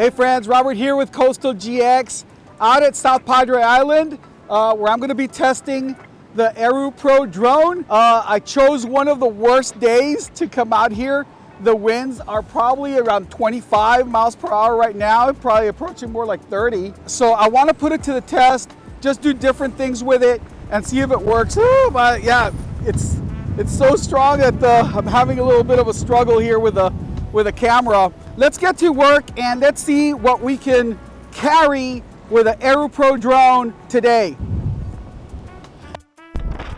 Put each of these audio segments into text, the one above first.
Hey friends, Robert here with Coastal GX out at South Padre Island where I'm going to be testing the Aeroo Pro Drone. I chose one of the worst days to come out here. The winds are probably around 25 miles per hour right now, probably approaching more like 30. So I want to put it to the test, just do different things with it and see if it works. Oh, but yeah, it's so strong that I'm having a little bit of a struggle here with a camera. Let's get to work and let's see what we can carry with an Aeroo Pro Drone today.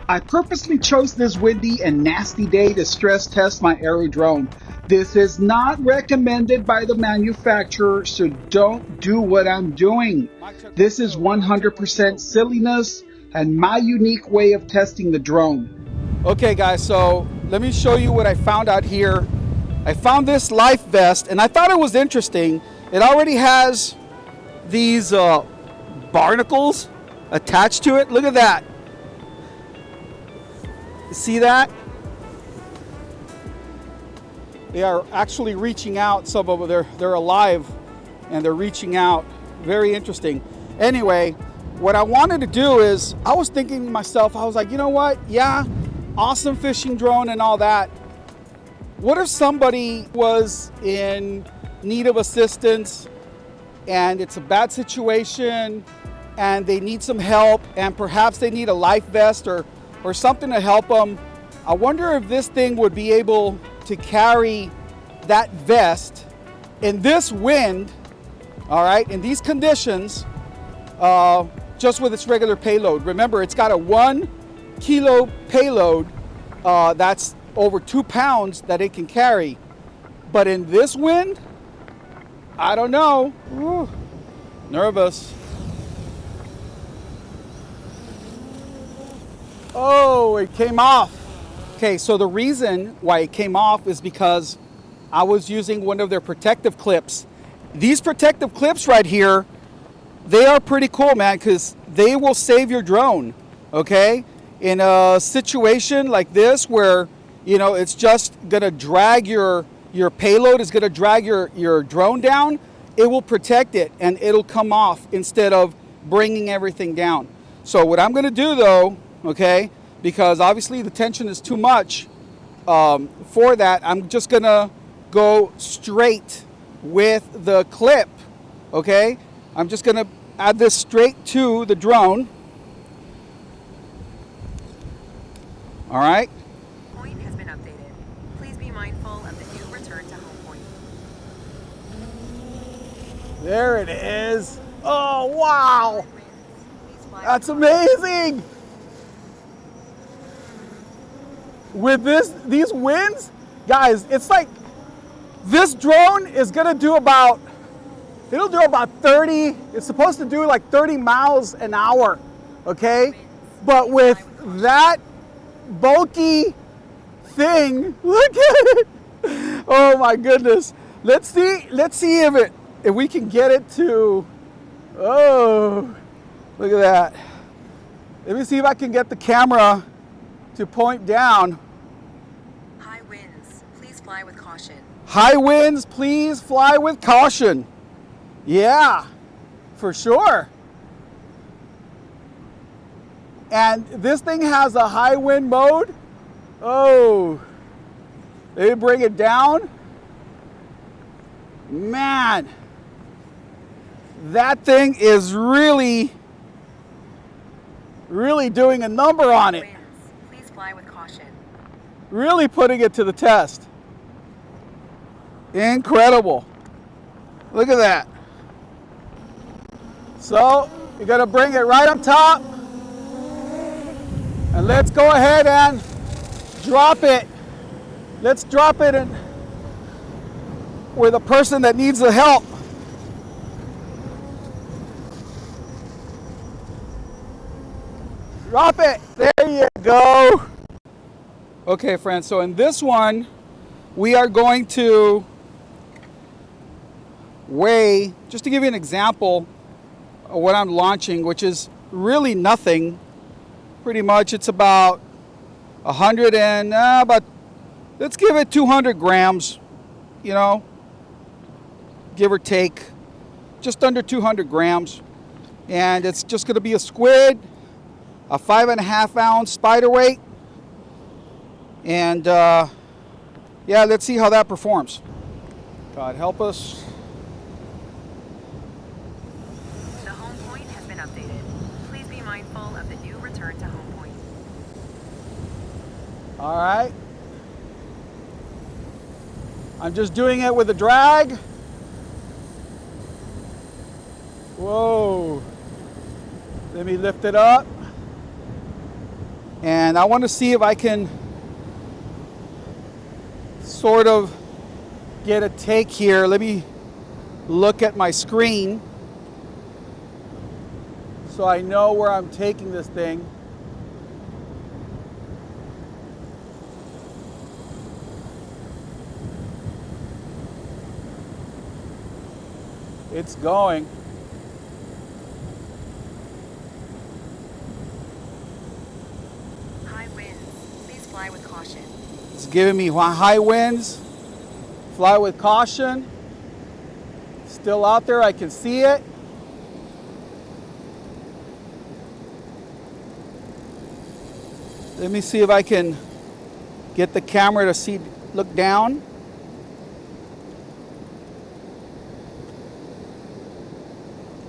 I purposely chose this windy and nasty day to stress test my Aeroo drone. This is not recommended by the manufacturer, so don't do what I'm doing. This is 100% silliness and my unique way of testing the drone. Okay guys, so let me show you what I found out here. I found this life vest and I thought it was interesting. It already has these barnacles attached to it. Look at that. See that? They are actually reaching out. Some of them, they're alive and they're reaching out. Very interesting. Anyway, what I wanted to do is, I was thinking to myself, I was like, you know what? Yeah, awesome fishing drone and all that. What if somebody was in need of assistance and it's a bad situation and they need some help and perhaps they need a life vest or something to help them? I wonder if this thing would be able to carry that vest in this wind, all right, in these conditions, just with its regular payload. Remember, it's got a 1 kilo payload that's over 2 pounds that it can carry. But in this wind, I don't know. Ooh, nervous. Oh, it came off. Okay, so the reason why it came off is because I was using one of their protective clips. These protective clips right here, they are pretty cool, man, because they will save your drone, okay? In a situation like this where, you know, it's just gonna drag your payload, is gonna drag your drone down, it will protect it and it'll come off instead of bringing everything down. So what I'm gonna do though, okay, because obviously the tension is too much for that, I'm just gonna go straight with the clip, okay? I'm just gonna add this straight to the drone. All right. Point has been updated. Please be mindful of the new return to home point. There it is. Oh, wow. That's amazing. With these winds, guys, it's like this drone is gonna do about, it'll do about 30, it's supposed to do like 30 miles an hour, okay? But with that bulky thing, look at it. Oh my goodness. Let's see if we can get it to, oh, look at that. Let me see if I can get the camera to point down. High winds, please fly with caution. High winds, please fly with caution. Yeah, for sure. And this thing has a high wind mode. Oh, they bring it down. Man, that thing is really doing a number on it. Winds, please fly with caution. Really putting it to the test. Incredible. Look at that. So you're gonna bring it right up top. And let's go ahead and drop it. Let's drop it in with a person that needs the help. Drop it. There you go. Okay, friends, so in this one, we are going to weigh, just to give you an example of what I'm launching, which is really nothing. Pretty much it's about 100 and let's give it 200 grams, you know, give or take. just under 200 grams. And it's just going to be a squid, a 5.5 ounce spider weight. And yeah, let's see how that performs. God help us. The home point has been updated. Please be mindful of the new return to home point. All right. I'm just doing it with a drag. Whoa. Let me lift it up. And I want to see if I can sort of get a take here. Let me look at my screen so I know where I'm taking this thing. It's going. High winds. Please fly with caution. It's giving me high winds. Fly with caution. Still out there, I can see it. Let me see if I can get the camera to see, look down.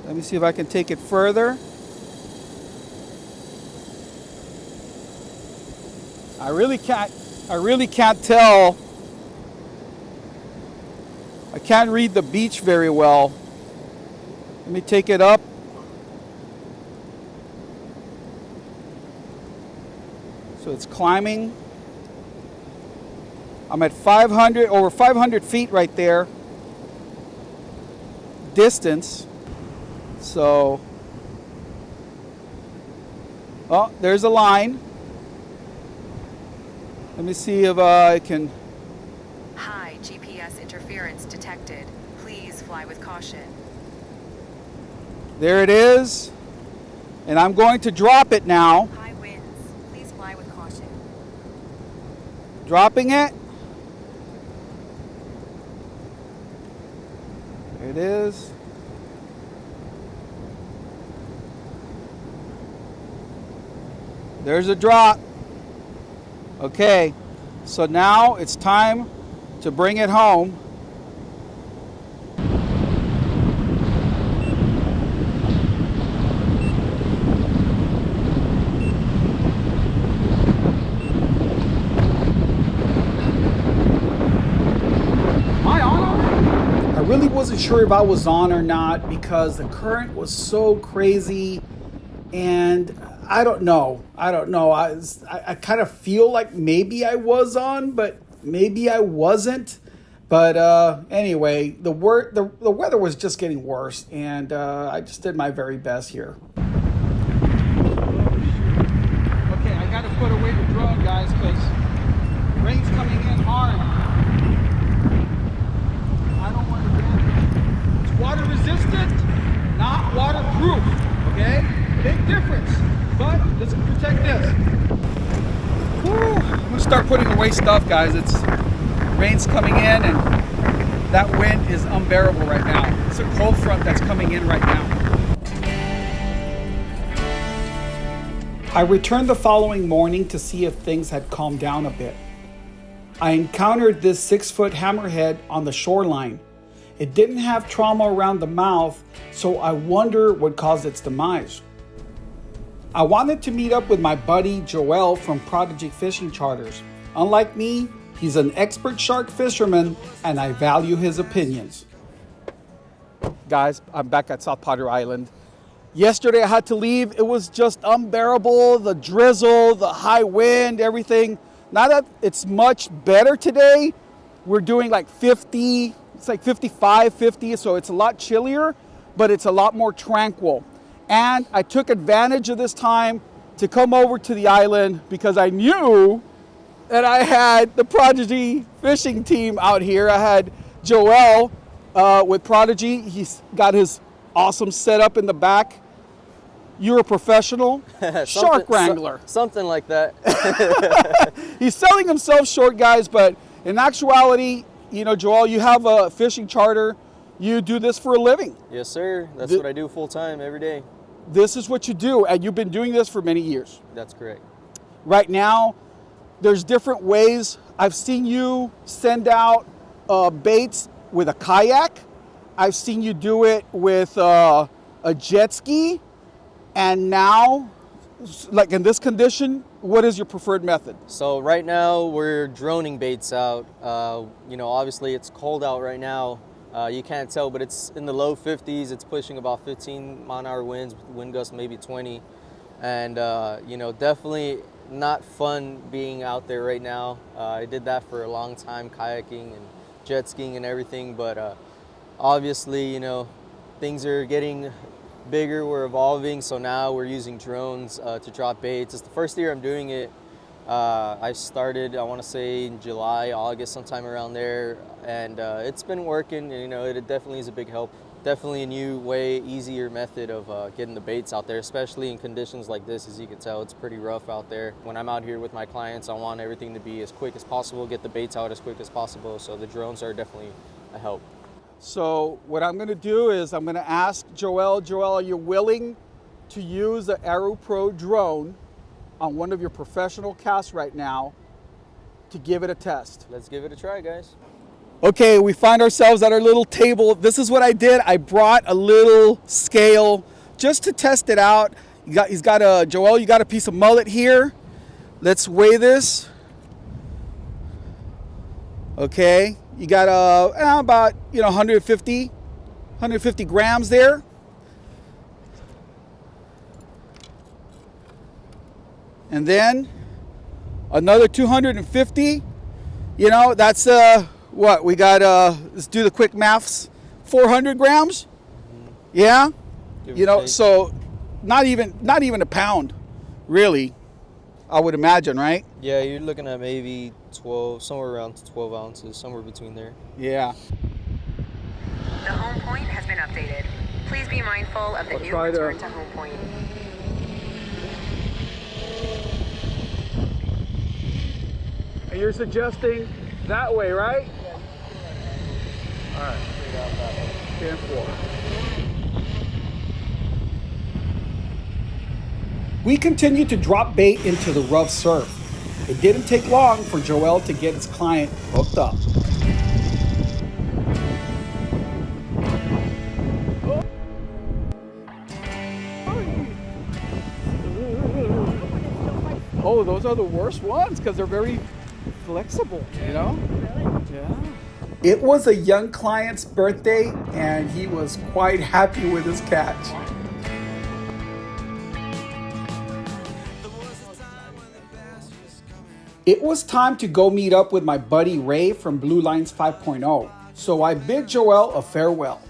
Let me see if I can take it further. I really can't tell. I can't read the beach very well. Let me take it up. So it's climbing. I'm at over 500 feet right there. Distance. So, oh, there's a line. Let me see if I can. High GPS interference detected. Please fly with caution. There it is. And I'm going to drop it now. High winds. Please fly with caution. Dropping it. There it is. There's a drop. Okay, so now it's time to bring it home. Am I on already? I really wasn't sure if I was on or not because the current was so crazy, and I don't know. I kind of feel like maybe I was on, but maybe I wasn't. But anyway, the weather was just getting worse, and I just did my very best here. Okay, I got to put away the drone, guys, because rain's coming in hard. I don't want to damage it. It's water resistant, not waterproof. Okay, big difference. But let's protect this. Whew. I'm gonna start putting away stuff, guys. Rain's coming in, and that wind is unbearable right now. It's a cold front that's coming in right now. I returned the following morning to see if things had calmed down a bit. I encountered this 6-foot hammerhead on the shoreline. It didn't have trauma around the mouth, so I wonder what caused its demise. I wanted to meet up with my buddy Joel from Prodigy Fishing Charters. Unlike me, he's an expert shark fisherman, and I value his opinions. Guys, I'm back at South Padre Island. Yesterday I had to leave. It was just unbearable. The drizzle, the high wind, everything. Now that it's much better today, we're doing like 50, it's like 55, 50, so it's a lot chillier, but it's a lot more tranquil. And I took advantage of this time to come over to the island because I knew that I had the Prodigy fishing team out here. I had Joel with Prodigy. He's got his awesome setup in the back. You're a professional shark wrangler. Something like that. He's selling himself short, guys, but in actuality, you know, Joel, you have a fishing charter You do this for a living. Yes, sir. That's what I do full time every day. This is what you do, and you've been doing this for many years. That's correct. Right now, there's different ways. I've seen you send out baits with a kayak. I've seen you do it with a jet ski. And now, like in this condition, what is your preferred method? So right now we're droning baits out. You know, obviously it's cold out right now. You can't tell, but it's in the low 50s. It's pushing about 15 mile-an-hour winds, wind gusts maybe 20. And, you know, definitely not fun being out there right now. I did that for a long time, kayaking and jet skiing and everything. But obviously, you know, things are getting bigger, we're evolving, so now we're using drones to drop baits. It's the first year I'm doing it. I started, I want to say in July, August, sometime around there, and it's been working. And, you know, it definitely is a big help. Definitely a new way, easier method of getting the baits out there, especially in conditions like this. As you can tell, it's pretty rough out there. When I'm out here with my clients, I want everything to be as quick as possible, get the baits out as quick as possible, so the drones are definitely a help. So what I'm going to do is I'm going to ask Joel, are you willing to use the Aeroo Pro Drone on one of your professional casts right now to give it a test? Let's give it a try, guys. Okay, we find ourselves at our little table. This is what I did. I brought a little scale just to test it out. Joel, you got a piece of mullet here. Let's weigh this. Okay. You got about 150 grams there. And then another 250. You know, that's what we got. Let's do the quick maths. 400 grams. Yeah. You know, so not even a pound, really. I would imagine, right? Yeah, you're looking at maybe 12, somewhere around 12 ounces, somewhere between there. Yeah. The home point has been updated. Please be mindful of the new return to home point. And you're suggesting that way, right? All right. 10-4. We continued to drop bait into the rough surf. It didn't take long for Joel to get his client hooked up. Oh, those are the worst ones because they're very flexible, you know? Yeah. It was a young client's birthday and he was quite happy with his catch. It was time to go meet up with my buddy Ray from Blue Lines 5.0, so I bid Joel a farewell.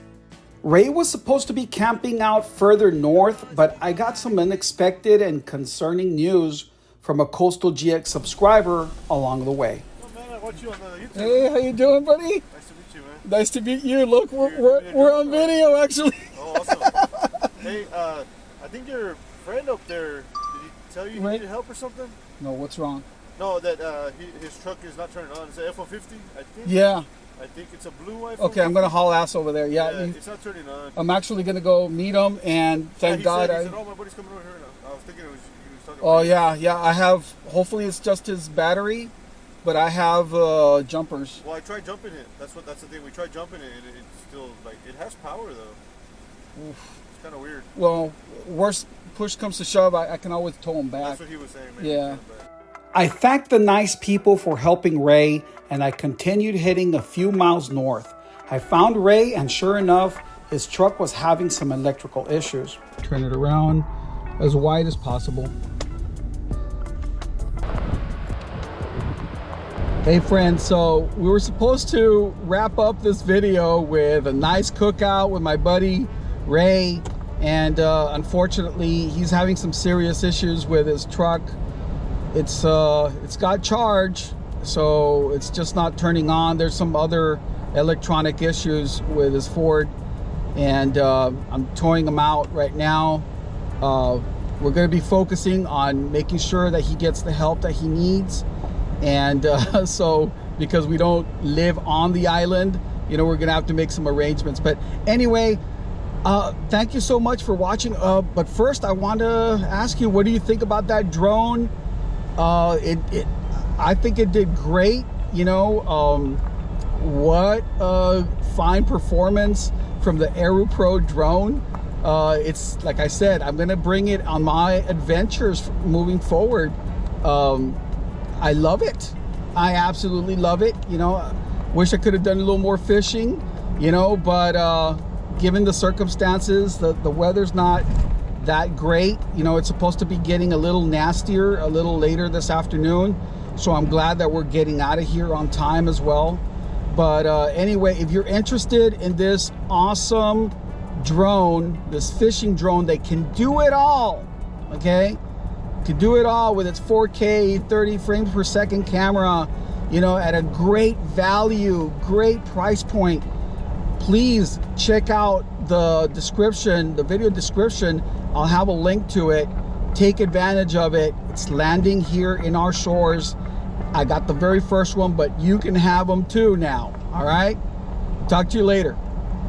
Ray was supposed to be camping out further north, but I got some unexpected and concerning news from a Coastal GX subscriber along the way. Oh man, I watch you on YouTube. Hey, how you doing, buddy? Nice to meet you, man. Nice to meet you. Look, we're on video, actually. Oh, awesome. Hey, I think your friend up there, did he tell you he needed help or something? No, what's wrong? No, that his truck is not turning on. Is it F-150, I think? Yeah. I think it's a blue F-150. Okay, I'm going to haul ass over there. Yeah, it's not turning on. I'm actually going to go meet him, and thank God. He said, oh, my buddy's coming over here now. I was thinking he was talking Oh, about yeah. I have, hopefully it's just his battery, but I have jumpers. Well, I tried jumping it. That's the thing. We tried jumping it, and it's still, like, it has power, though. Oof. It's kind of weird. Well, worst push comes to shove, I can always tow him back. That's what he was saying, man. Yeah. I thanked the nice people for helping Ray, and I continued heading a few miles north. I found Ray, and sure enough, his truck was having some electrical issues. Turn it around as wide as possible. Hey friends, so we were supposed to wrap up this video with a nice cookout with my buddy Ray, and unfortunately he's having some serious issues with his truck. It's got charge, so it's just not turning on. There's some other electronic issues with his Ford, and I'm towing him out right now. We're going to be focusing on making sure that he gets the help that he needs, and so because we don't live on the island, you know, we're gonna have to make some arrangements. But anyway, thank you so much for watching. But first, I want to ask you, what do you think about that drone? I think it did great. You know, what fine performance from the Aeroo Pro Drone. It's like I said, I'm gonna bring it on my adventures moving forward. I love it. I absolutely love it. You know, wish I could have done a little more fishing, you know, but given the circumstances, the weather's not that great. You know, it's supposed to be getting a little nastier a little later this afternoon. So I'm glad that we're getting out of here on time as well. But anyway, if you're interested in this awesome drone, this fishing drone that can do it all, okay? Can do it all with its 4K 30 frames per second camera, you know, at a great value, great price point. Please check out the description, the video description. I'll have a link to it. Take advantage of it. It's landing here in our shores. I got the very first one, but you can have them too now. All right? Talk to you later.